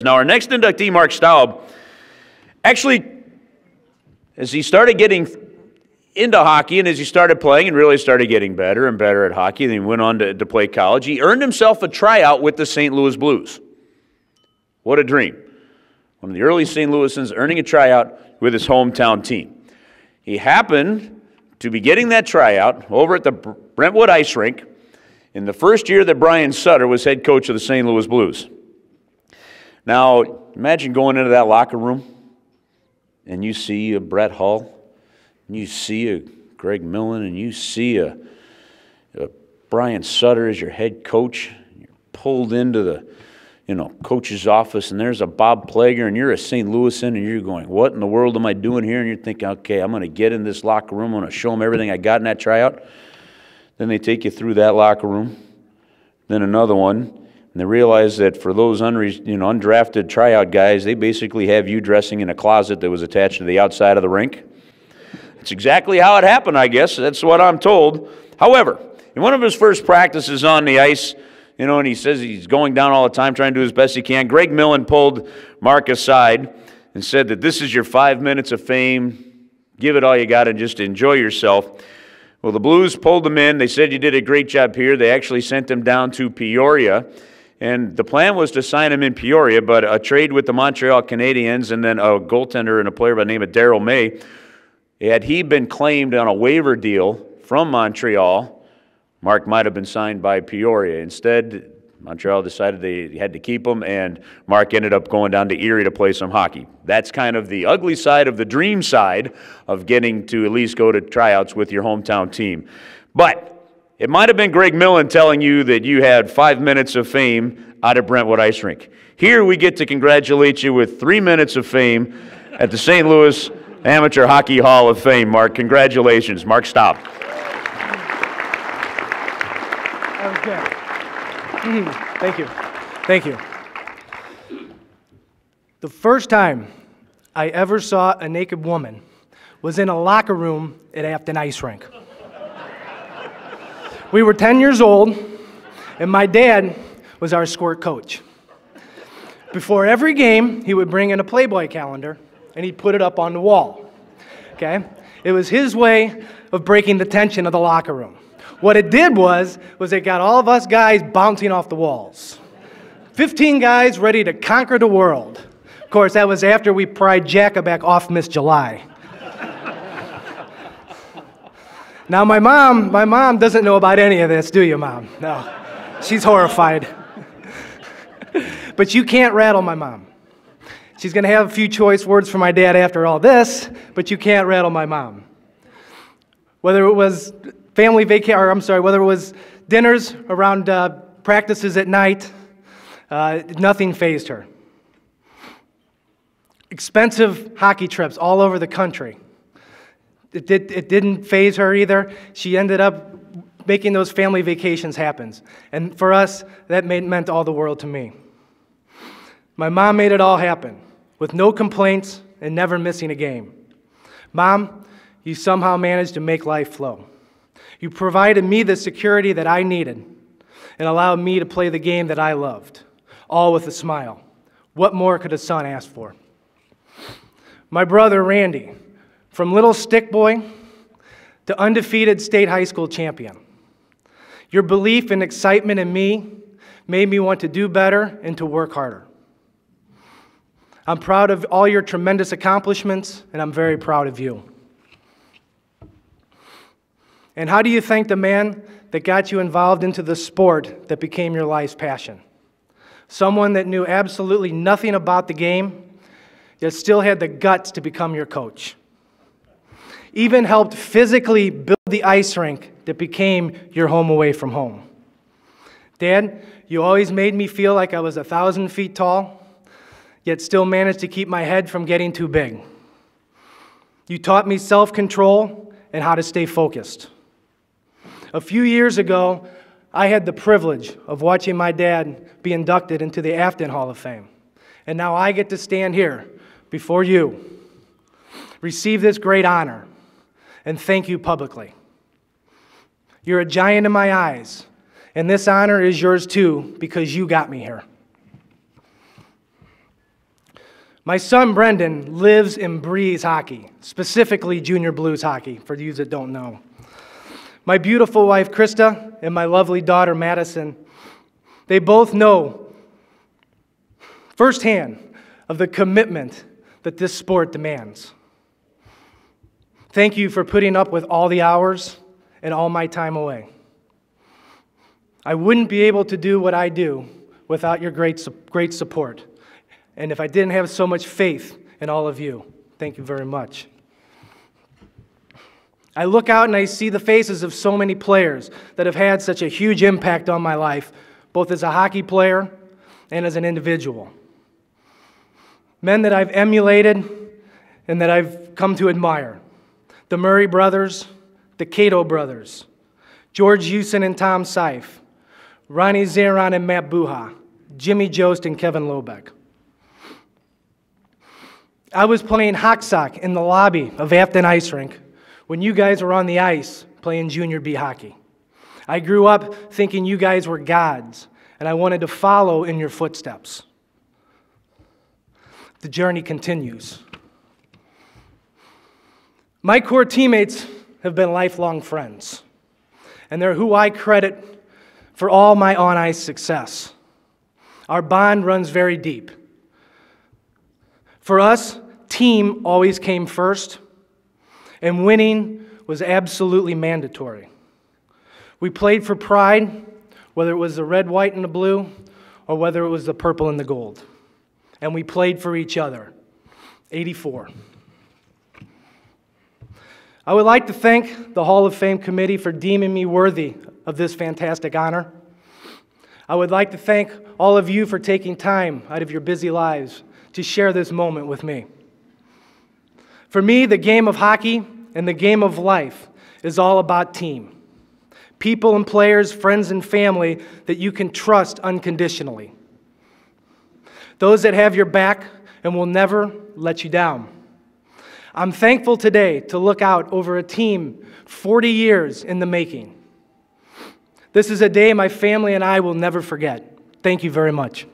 Now, our next inductee, Mark Staub, actually, as he started getting into hockey and as he started playing and really started getting better and better at hockey, and he went on to play college, he earned himself a tryout with the St. Louis Blues. What a dream. One of the early St. Louisans earning a tryout with his hometown team. He happened to be getting that tryout over at the Brentwood Ice Rink in the first year that Brian Sutter was head coach of the St. Louis Blues. Now, imagine going into that locker room and you see a Brett Hull, and you see a Greg Millen, and you see a Brian Sutter as your head coach. You're pulled into the coach's office, and there's a Bob Plager, and you're a St. Louisan, and you're going, what in the world am I doing here? And you're thinking, okay, I'm going to get in this locker room. I'm going to show them everything I got in that tryout. Then they take you through that locker room, then another one. And they realize that for those undrafted tryout guys, they basically have you dressing in a closet that was attached to the outside of the rink. It's exactly how it happened, I guess. That's what I'm told. However, in one of his first practices on the ice, and he says he's going down all the time, trying to do as best he can, Greg Millen pulled Mark aside and said that this is your 5 minutes of fame. Give it all you got and just enjoy yourself. Well, the Blues pulled him in. They said you did a great job here. They actually sent him down to Peoria. And the plan was to sign him in Peoria, but a trade with the Montreal Canadiens and then a goaltender and a player by the name of Darryl May, had he been claimed on a waiver deal from Montreal, Mark might have been signed by Peoria. Instead, Montreal decided they had to keep him, and Mark ended up going down to Erie to play some hockey. That's kind of the ugly side of the dream side of getting to at least go to tryouts with your hometown team. But it might have been Greg Millen telling you that you had 5 minutes of fame out at Brentwood Ice Rink. Here we get to congratulate you with 3 minutes of fame at the St. Louis Amateur Hockey Hall of Fame, Mark. Congratulations, Mark Staub. Okay. Thank you. Thank you. The first time I ever saw a naked woman was in a locker room at Afton Ice Rink. We were 10 years old, and my dad was our squirt coach. Before every game, he would bring in a Playboy calendar, and he'd put it up on the wall, okay? It was his way of breaking the tension of the locker room. What it did was it got all of us guys bouncing off the walls. 15 guys ready to conquer the world. Of course, that was after we pried Jackaback off Miss July. Now, my mom doesn't know about any of this, do you, Mom? No. She's horrified. But you can't rattle my mom. She's going to have a few choice words for my dad after all this, but you can't rattle my mom. Whether it was whether it was dinners around practices at night, nothing fazed her. Expensive hockey trips all over the country. It didn't faze her either. She ended up making those family vacations happen. And for us, that meant all the world to me. My mom made it all happen, with no complaints and never missing a game. Mom, you somehow managed to make life flow. You provided me the security that I needed and allowed me to play the game that I loved, all with a smile. What more could a son ask for? My brother, Randy, from little stick boy to undefeated state high school champion. Your belief and excitement in me made me want to do better and to work harder. I'm proud of all your tremendous accomplishments, and I'm very proud of you. And how do you thank the man that got you involved into the sport that became your life's passion? Someone that knew absolutely nothing about the game, yet still had the guts to become your coach. Even helped physically build the ice rink that became your home away from home. Dad, you always made me feel like I was 1,000 feet tall, yet still managed to keep my head from getting too big. You taught me self-control and how to stay focused. A few years ago, I had the privilege of watching my dad be inducted into the Afton Hall of Fame. And now I get to stand here before you, receive this great honor, and thank you publicly. You're a giant in my eyes, and this honor is yours too because you got me here. My son Brendan lives and breathes hockey, specifically junior blues hockey, for you that don't know. My beautiful wife Krista and my lovely daughter Madison, they both know firsthand of the commitment that this sport demands. Thank you for putting up with all the hours and all my time away. I wouldn't be able to do what I do without your great support. And if I didn't have so much faith in all of you, thank you very much. I look out and I see the faces of so many players that have had such a huge impact on my life, both as a hockey player and as an individual. Men that I've emulated and that I've come to admire. The Murray brothers, the Cato brothers, George Hewson and Tom Seif, Ronnie Zaron and Matt Buha, Jimmy Jost and Kevin Lobeck. I was playing hocksock in the lobby of Afton Ice Rink when you guys were on the ice playing junior B hockey. I grew up thinking you guys were gods, and I wanted to follow in your footsteps. The journey continues. My core teammates have been lifelong friends, and they're who I credit for all my on-ice success. Our bond runs very deep. For us, team always came first, and winning was absolutely mandatory. We played for pride, whether it was the red, white, and the blue, or whether it was the purple and the gold. And we played for each other. 84. I would like to thank the Hall of Fame committee for deeming me worthy of this fantastic honor. I would like to thank all of you for taking time out of your busy lives to share this moment with me. For me, the game of hockey and the game of life is all about team. People and players, friends and family that you can trust unconditionally. Those that have your back and will never let you down. I'm thankful today to look out over a team 40 years in the making. This is a day my family and I will never forget. Thank you very much.